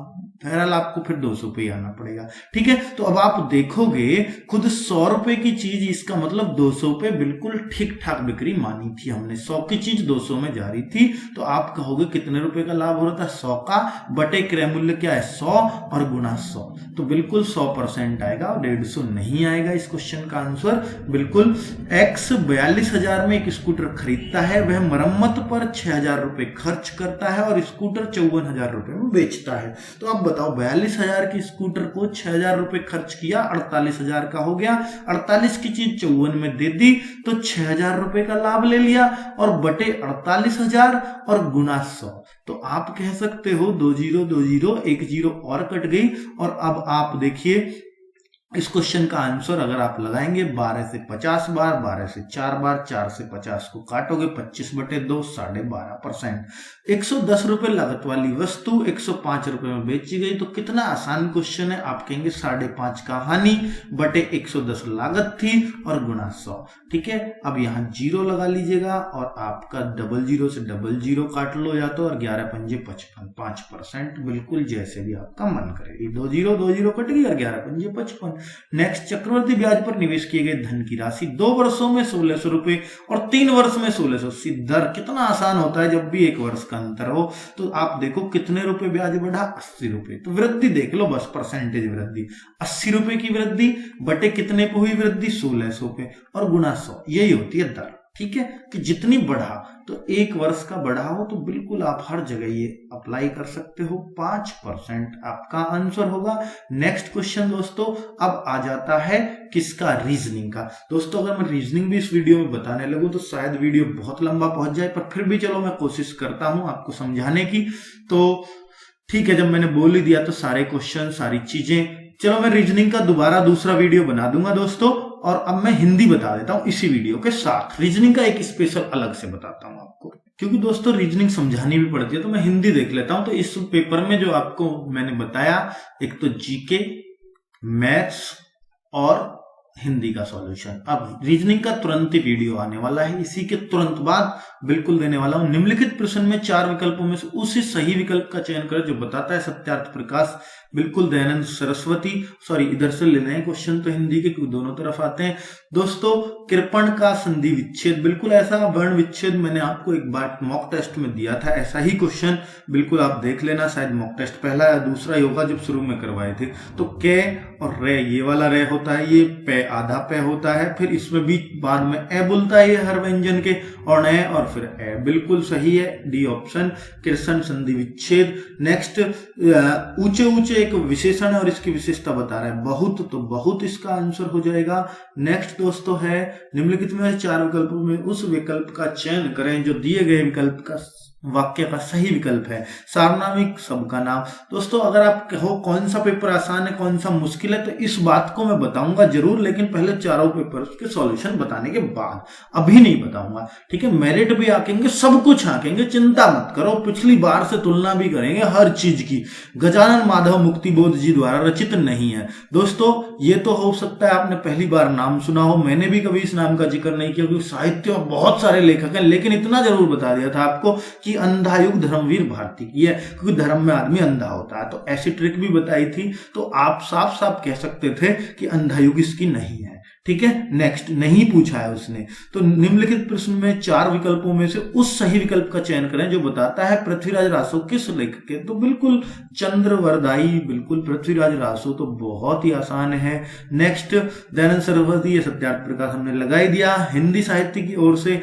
बहरहाल आपको फिर 200 पे ही आना पड़ेगा, ठीक है। तो अब आप देखोगे खुद 100 रुपए की चीज, इसका मतलब 200 पे बिल्कुल ठीक ठाक बिक्री मानी थी हमने, 100 की चीज 200 में जा रही थी, तो आप कहोगे कितने रुपए का लाभ हो रहा था, 100 का बटे क्रय मूल्य क्या है 100 और गुना 100, तो बिल्कुल 100% आएगा और 150 नहीं आएगा। इस क्वेश्चन का आंसर बिल्कुल एक्स 42,000 में एक स्कूटर खरीदता है, वह मरम्मत पर 6,000 रुपए खर्च करता है और स्कूटर 54,000 रुपए में बेचता है। तो अब बताओ 42,000 की स्कूटर को 6,000 रुपए खर्च किया, 48,000 का हो गया, 48 की चीज 54 में दे दी तो 6,000 रुपए का लाभ ले लिया और बटे 48,000 और गुना 100, तो आप कह सकते हो 2 0 2 0 1 0 और कट गई। और अब आप देखिए इस क्वेश्चन का आंसर अगर आप लगाएंगे 12 से 50 बार, 12 से 4 बार, 4 से 50 को काटोगे 25/2 12.5%। 110 रुपए लागत वाली वस्तु 105 रुपए में बेची गई, तो कितना आसान क्वेश्चन है, आप कहेंगे 5.5 का हानि बटे 110 लागत थी और गुना 100, ठीक है। अब यहाँ 0 लगा लीजिएगा और आपका 00 से 00 काट लो या तो, और 11 पंजे 55, 5%, बिल्कुल जैसे भी आपका मन करे, 2 0 2 0 कट गई और 11 पंजे 55। नेक्स्ट, चक्रवर्ती ब्याज पर निवेश किए गए धन की राशि 2 वर्षों में 1600 रुपए और 3 वर्ष में 1600। दर कितना आसान होता है जब भी 1 वर्ष का अंतर हो, तो आप देखो कितने रुपए ब्याज बढ़ा, 80 रुपए, तो वृद्धि देख लो बस, परसेंटेज वृद्धि 80 रुपए की वृद्धि बटे कितने पे हुई वृद्धि 1600 पे और गुना 100, यही होती है दर, ठीक है, कि जितनी बढ़ा तो 1 वर्ष का बढ़ा हो तो बिल्कुल आप हर जगह ये अप्लाई कर सकते हो, 5% आपका आंसर होगा। नेक्स्ट क्वेश्चन दोस्तों अब आ जाता है किसका, रीजनिंग का। दोस्तों अगर मैं रीजनिंग भी इस वीडियो में बताने लगूं तो शायद वीडियो बहुत लंबा पहुंच जाए, पर फिर भी चलो मैं कोशिश करता हूं आपको समझाने की, तो ठीक है, जब मैंने बोल ही दिया तो सारे क्वेश्चन सारी चीजें, चलो मैं रीजनिंग का दोबारा दूसरा वीडियो बना दूंगा दोस्तों, और अब मैं हिंदी बता देता हूं इसी वीडियो के साथ, रीजनिंग का एक स्पेशल अलग से बताता हूं आपको, क्योंकि दोस्तों रीजनिंग समझानी भी पड़ती है, तो मैं हिंदी देख लेता हूं। तो इस पेपर में जो आपको मैंने बताया, एक तो जीके, मैथ्स और हिंदी का सॉल्यूशन। अब रीजनिंग का तुरंत ही वीडियो आने वाला है, इसी के तुरंत बाद बिल्कुल देने वाला हूं। निम्नलिखित प्रश्न में 4 विकल्पों में से उसी सही विकल्प का चयन करें जो बताता है सत्यार्थ प्रकाश, बिल्कुल दयानंद सरस्वती, सॉरी इधर से लेना है क्वेश्चन तो हिंदी के, क्योंकि दोनों तरफ आते हैं। दोस्तों कृपण का संधि विच्छेद, बिल्कुल ऐसा वर्ण विच्छेद मैंने आपको एक बार मॉक टेस्ट में दिया था, ऐसा ही क्वेश्चन बिल्कुल आप देख लेना, शायद मॉक टेस्ट पहला या दूसरा योगा जब शुरू में करवाए थे। तो कै और रे, ये वाला रे होता है, ये पे आधा पे होता है, फिर इसमें भी बाद में ए बोलता है ये हर व्यंजन के, और न और फिर ए, बिल्कुल सही है डी ऑप्शन, कृष्ण संधि विच्छेद। नेक्स्ट, ऊंचे ऊंचे एक विशेषण है और इसकी विशेषता बता रहा है बहुत, तो बहुत इसका आंसर हो जाएगा। नेक्स्ट दोस्तों है निम्नलिखित में 4 विकल्पों में उस विकल्प का चयन करें जो दिए गए विकल्प का वाक्य का सही विकल्प है। सार्वनामिक सबका नाम। दोस्तों अगर आप कहो कौन सा पेपर आसान है कौन सा मुश्किल है, तो इस बात को मैं बताऊंगा जरूर, लेकिन पहले चारों पेपर के सॉल्यूशन बताने के बाद, अभी नहीं बताऊंगा, ठीक है। मेरिट भी आंकेंगे, सब कुछ आंकेंगे, चिंता मत करो, पिछली बार से तुलना भी करेंगे हर चीज की। गजानन माधव मुक्तिबोध जी द्वारा रचित नहीं है दोस्तों, ये तो हो सकता है आपने पहली बार नाम सुना हो, मैंने भी कभी इस नाम का जिक्र नहीं किया क्योंकि साहित्य में बहुत सारे लेखक हैं, लेकिन इतना जरूर बता दिया था आपको कि अंधायुग धर्मवीर भारती की है, क्योंकि धर्म में आदमी अंधा होता है, तो ऐसी ट्रिक भी बताई थी, तो आप साफ साफ कह सकते थे कि अंधायुग इसकी नहीं है, ठीक है। नेक्स्ट, नहीं पूछा है उसने, तो निम्नलिखित प्रश्न में 4 विकल्पों में से उस सही विकल्प का चयन करें जो बताता है पृथ्वीराज रासो किस लेखक के, तो बिल्कुल चंद्रवरदाई, बिल्कुल पृथ्वीराज रासो, तो बहुत ही आसान है। नेक्स्ट, दयानंद सरस्वती, ये सत्यार्थ प्रकाश हमने लगा ही दिया। हिंदी साहित्य की ओर से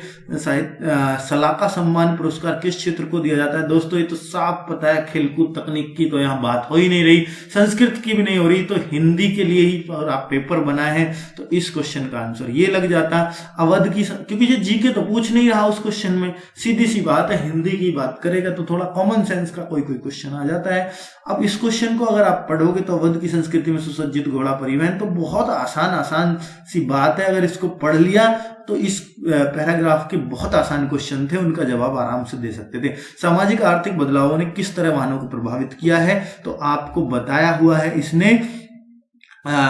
सलाका सम्मान पुरस्कार किस क्षेत्र को दिया जाता है, दोस्तों ये तो साफ पता है, खेलकूद तकनीक की तो यहाँ बात हो ही नहीं रही, संस्कृत की भी नहीं हो रही, तो हिंदी के लिए ही और आप पेपर बनाए हैं, तो इस इस क्वेश्चन का आंसर ये लग जाता। अवध की क्योंकि ये जीके तो पूछ नहीं रहा उस क्वेश्चन में, सीधी सी बात है, हिंदी की बात करेगा तो थोड़ा कॉमन सेंस का कोई क्वेश्चन आ जाता है। अब इस क्वेश्चन को अगर आप पढ़ोगे तो अवध की संस्कृति में सुसज्जित घोड़ा परिवहन, तो बहुत आसान सी बात है। अगर इसको पढ़ लिया तो इस पैराग्राफ के बहुत आसान क्वेश्चन थे, उनका जवाब आराम से दे सकते थे। सामाजिक आर्थिक बदलावों ने किस तरह वाहनों को प्रभावित किया है, तो आपको बताया हुआ है इसने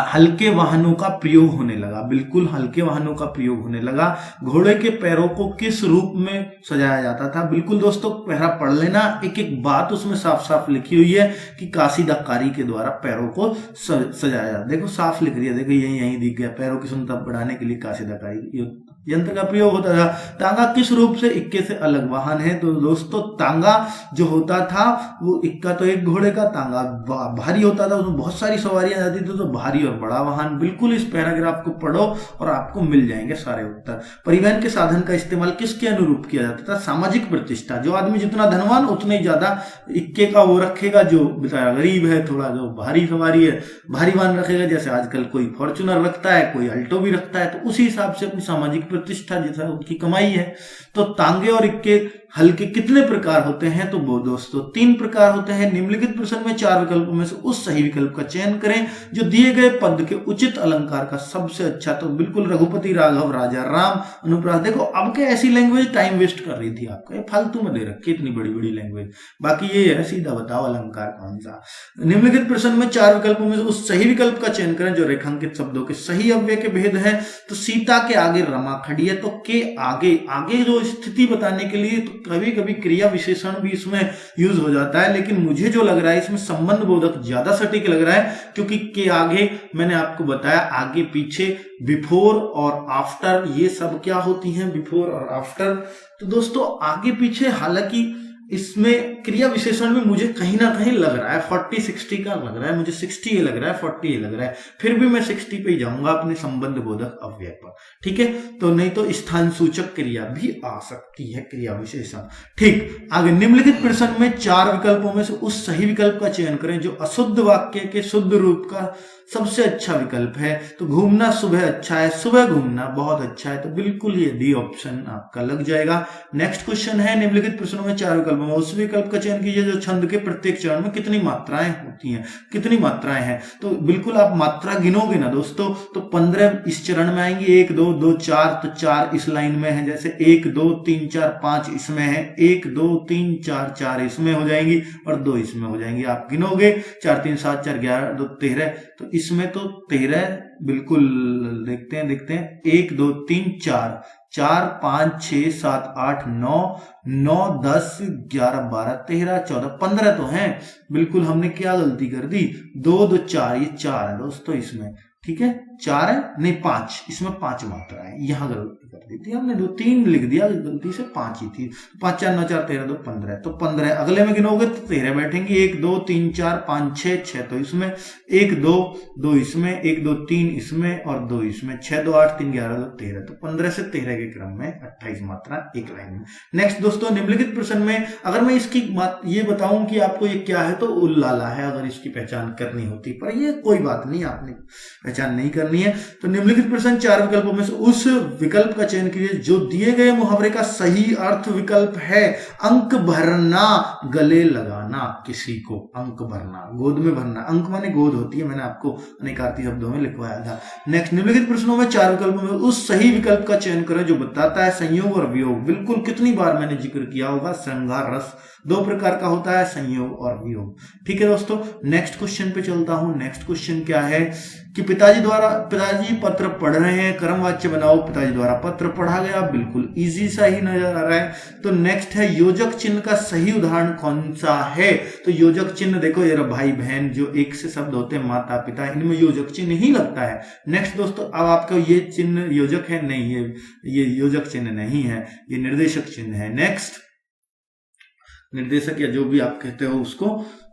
हल्के वाहनों का प्रयोग होने लगा, बिल्कुल हल्के वाहनों का प्रयोग होने लगा। घोड़े के पैरों को किस रूप में सजाया जाता था, बिल्कुल दोस्तों पैरा पढ़ लेना, एक एक बात उसमें साफ साफ लिखी हुई है कि कासीदाकारी के द्वारा पैरों को सजाया जाता। देखो साफ लिख रही है, देखो यही दिख गया, पैरों की सुंदरता बढ़ाने के लिए कासीदाकारी यंत्र का प्रयोग होता था। तांगा किस रूप से इक्के से अलग वाहन है, तो दोस्तों तांगा जो होता था वो इक्का तो एक घोड़े का, तांगा भारी होता था, उसमें बहुत सारी सवारियां जाती थी, तो भारी और बड़ा वाहन। बिल्कुल इस पैराग्राफ को पढ़ो और आपको मिल जाएंगे सारे उत्तर। परिवहन के साधन का इस्तेमाल किसके अनुरूप किया जाता था, सामाजिक प्रतिष्ठा, जो आदमी जितना धनवान उतना ही ज्यादा इक्के का वो रखेगा, जो बेचारा गरीब है थोड़ा, जो भारी सवारी है भारी वाहन रखेगा, जैसे आजकल कोई फॉर्च्यूनर रखता है, कोई अल्टो भी रखता है, तो उसी हिसाब से अपनी सामाजिक प्रतिष्ठा जैसा उनकी कमाई है। तो तांगे और इक्के हल्के कितने प्रकार होते हैं, तो वो दोस्तों 3 प्रकार होते हैं। निम्नलिखित प्रश्न में 4 विकल्पों में से उस सही विकल्प का चयन करें जो दिए गए पद के उचित अलंकार का सबसे अच्छा, तो बिल्कुल रघुपति राघव राजा राम अनुप्रास। देखो अब के ऐसी लैंग्वेज टाइम वेस्ट कर रही थी आपका, ये फालतू में दे रखी इतनी बड़ी बड़ी लैंग्वेज, बाकी ये है सीधा बताओ अलंकार कौन सा। निम्नलिखित प्रश्न में 4 विकल्पों में से उस सही विकल्प का चयन करें जो रेखांकित शब्दों के सही अव्यय के भेद है, तो सीता के आगे रमा खड़ी है, तो के आगे जो स्थिति बताने के लिए तो कभी कभी क्रिया विशेषण भी इसमें यूज हो जाता है, लेकिन मुझे जो लग रहा है इसमें संबंध बोधक ज्यादा सटीक लग रहा है, क्योंकि के आगे मैंने आपको बताया आगे पीछे बिफोर और आफ्टर, ये सब क्या होती हैं बिफोर और आफ्टर। तो दोस्तों आगे पीछे, हालांकि इसमें क्रिया विशेषण में मुझे कहीं ना कहीं लग रहा है 40-60 का लग रहा है, मुझे 60 ये लग रहा है, 40 ये लग रहा है, फिर भी मैं 60 पे ही जाऊंगा अपने संबंध बोधक अव्यय पर, ठीक है। तो नहीं तो स्थान सूचक क्रिया भी आ सकती है, क्रिया विशेषण, ठीक। आगे निम्नलिखित प्रश्न में 4 विकल्पों में से उस सही विकल्प का चयन करें जो अशुद्ध वाक्य के शुद्ध रूप का सबसे अच्छा विकल्प है, तो घूमना सुबह अच्छा है, सुबह घूमना बहुत अच्छा है, तो बिल्कुल ये डी ऑप्शन आपका लग जाएगा। नेक्स्ट क्वेश्चन है, निम्नलिखित प्रश्नों में 4 विकल्पों में उस विकल्प का चयन कीजिए जो छंद के प्रत्येक चरण में कितनी मात्राएं होती हैं, कितनी मात्राएं हैं, तो बिल्कुल आप मात्रा गिनोगे ना दोस्तों, तो 15 इस चरण में आएंगी, 1 2 2 4, तो 4 इस लाइन में है, जैसे 1 2 3 4 5 इसमें है, 1 2 3 4 4 इसमें हो जाएंगी और 2 इसमें हो जाएंगी। आप गिनोगे 4 3 7 4 11 2 13, तो इसमें तो 13 बिल्कुल देखते हैं 1 2 3 4 4 5 6 7 8 9 9 10 11 12 13 14 15 तो हैं। बिल्कुल हमने क्या गलती कर दी, 2 2 4, ये 4 है दोस्तों इसमें, ठीक है 4 है, नहीं 5, इसमें 5 मात्रा है, यहां गलती कर दी थी हमने, 2 3 लिख दिया गलती से, 5 ही थी, 5 4 9 4 13 2 15, तो 15 अगले में गिनोगे तो 13 बैठेंगे, 1 2 3 4 5 6 तो इसमें 1 2 2 इसमें, 1 2 3 इसमें और 2 इसमें, 6 2 8 3 11 2 13, तो 15 से 13 के क्रम में 28 मात्रा एक लाइन में। नेक्स्ट दोस्तों निम्नलिखित प्रश्न में अगर मैं इसकी बात ये बताऊं कि आपको ये क्या है, तो उल्लाला है, अगर इसकी पहचान करनी होती, पर ये कोई बात नहीं, आपने पहचान नहीं करनी है। तो निम्नलिखित प्रश्न 4 विकल्पों में से उस विकल्प का चयन कीजिए जो दिए गए मुहावरे का सही अर्थ विकल्प है। अंक भरना, गले लगाना, किसी को अंक भरना, गोद में भरना, अंक माने गोद होती है, मैंने आपको अनेकार्थी शब्दों में लिखवाया था। नेक्स्ट निम्नलिखित प्रश्नों में 4 विकल्पों में उस सही विकल्प का चयन करें जो बताता है संयोग और वियोग। बिल्कुल कितनी बार मैंने जिक्र किया होगा, श्रृंगार रस 2 प्रकार का होता है, संयोग और वियोग, ठीक है दोस्तों। नेक्स्ट क्वेश्चन पे चलता हूं। नेक्स्ट क्वेश्चन क्या है कि पिताजी पत्र पढ़ रहे हैं, कर्मवाच्य बनाओ, पिताजी द्वारा पत्र पढ़ा गया, बिल्कुल इजी सा ही नजर आ रहा है। तो नेक्स्ट है योजक चिन्ह का सही उदाहरण कौन सा है, तो योजक चिन्ह देखो ये भाई बहन जो एक से शब्द होते हैं, माता पिता, इनमें योजक चिन्ह ही लगता है। नेक्स्ट दोस्तों अब आपका ये चिन्ह योजक है, नहीं ये योजक चिन्ह नहीं है, ये निर्देशक चिन्ह है। नेक्स्ट निर्देशक या जो भी आप कहते हो उसको।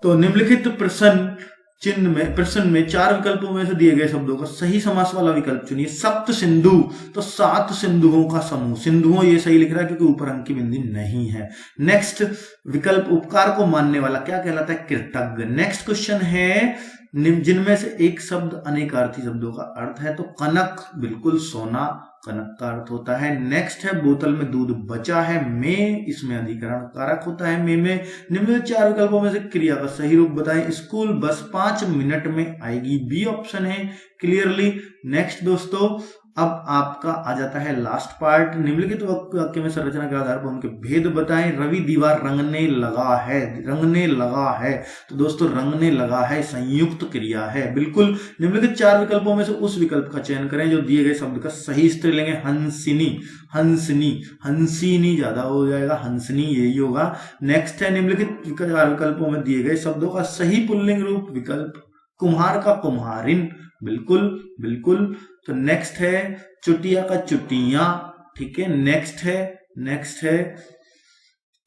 तो निम्नलिखित प्रश्न में 4 विकल्पों में से दिए गए शब्दों का सही समास वाला विकल्प चुनिए। सप्त सिंधु, तो 7 सिंधुओं का समूह, सिंधुओं ये सही लिख रहा है क्योंकि ऊपर अंक की बिंदी नहीं है। नेक्स्ट विकल्प उपकार को मानने वाला क्या कहलाता है, कृतज्ञ। नेक्स्ट क्वेश्चन है जिनमें से एक शब्द अनेकार्थी शब्दों का अर्थ है। तो कनक बिल्कुल सोना, कनक का अर्थ होता है। नेक्स्ट है बोतल में दूध बचा है, में इसमें अधिकरण कारक होता है। में निम्नलिखित 4 विकल्पों में से क्रिया का सही रूप बताएं। स्कूल बस 5 मिनट में आएगी, बी ऑप्शन है क्लियरली। नेक्स्ट दोस्तों, अब आपका आ जाता है लास्ट पार्ट। निम्नलिखित वाक्य में संरचना के आधार पर उनके भेद बताएं। रवि दीवार रंगने लगा है, रंगने लगा है। तो दोस्तों रंगने लगा है संयुक्त क्रिया है, बिल्कुल। निम्नलिखित 4 विकल्पों में से उस विकल्प का चयन करें जो दिए गए शब्द का सही स्त्रीलिंग है। हंसिनी, हंसनी, हंसिनी ज्यादा हो जाएगा, हंसनी यही होगा। नेक्स्ट है निम्नलिखित 4 विकल्पों में दिए गए शब्दों का सही पुल्लिंग रूप। विकल्प कुम्हार का कुम्हारिन, बिल्कुल बिल्कुल। तो नेक्स्ट है चुटिया का चुटिया, ठीक है। नेक्स्ट है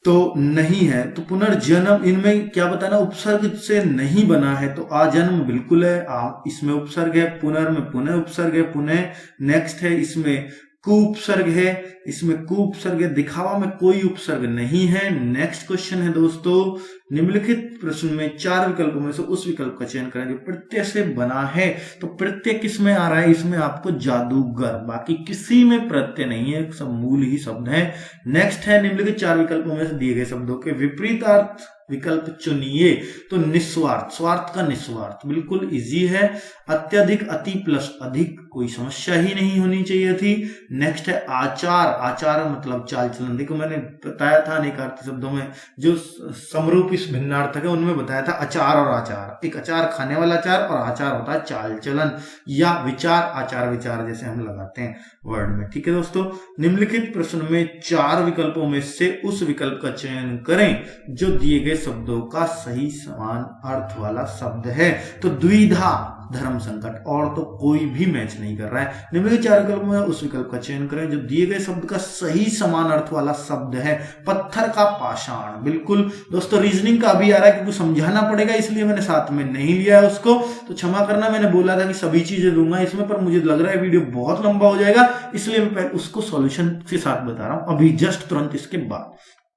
तो नहीं है। तो पुनर्जन्म, इनमें क्या बताना, उपसर्ग से नहीं बना है। तो आजन्म बिल्कुल है, इसमें उपसर्ग है। पुनर् में पुनः उपसर्ग है, पुनः। नेक्स्ट है इसमें कुपसर्ग है, इसमें कुपसर्ग है। दिखावा में कोई उपसर्ग नहीं है। नेक्स्ट क्वेश्चन है दोस्तों, निम्नलिखित प्रश्न में 4 विकल्पों में से उस विकल्प का चयन करें जो प्रत्यय से बना है। तो प्रत्यय किसमें आ रहा है, इसमें आपको जादूगर, बाकी किसी में प्रत्यय नहीं है, सब मूल ही शब्द है। नेक्स्ट है निम्नलिखित 4 विकल्पों में से दिए गए शब्दों के विपरीत अर्थ विकल्प चुनिए। तो निस्वार्थ, स्वार्थ का निस्वार्थ, बिल्कुल इजी है। अत्यधिक, अति प्लस अधिक, कोई समस्या ही नहीं होनी चाहिए थी। नेक्स्ट है आचार, आचार मतलब चाल चलन। देखो मैंने बताया था अनेकार्थी शब्दों में जो समरूप इस भिन्नार्थक है उनमें बताया था अचार और आचार। एक अचार खाने वाला अचार और आचार होता है चाल चलन या विचार, आचार विचार जैसे हम लगाते हैं वर्ड में, ठीक है दोस्तों। निम्नलिखित प्रश्न में 4 विकल्पों में से उस विकल्प का चयन करें जो दिए गए शब्दों का सही समान अर्थ वाला शब्द है। तो द्विधा, धर्म संकट, और तो कोई भी मैच नहीं कर रहा है। निम्नलिखित 4 विकल्पों में उस विकल्प का चयन करें जो दिए गए शब्द का सही समान अर्थ वाला शब्द है। पत्थर का पाषाण, बिल्कुल दोस्तों। रीजनिंग का अभी आ रहा है क्योंकि समझाना पड़ेगा, इसलिए मैंने साथ में नहीं लिया है उसको, तो क्षमा करना। मैंने बोला था कि सभी चीजें दूंगा इसमें, पर मुझे लग रहा है वीडियो बहुत लंबा हो जाएगा, इसलिए मैं उसको सॉल्यूशन के साथ बता रहा हूं अभी जस्ट तुरंत इसके बाद।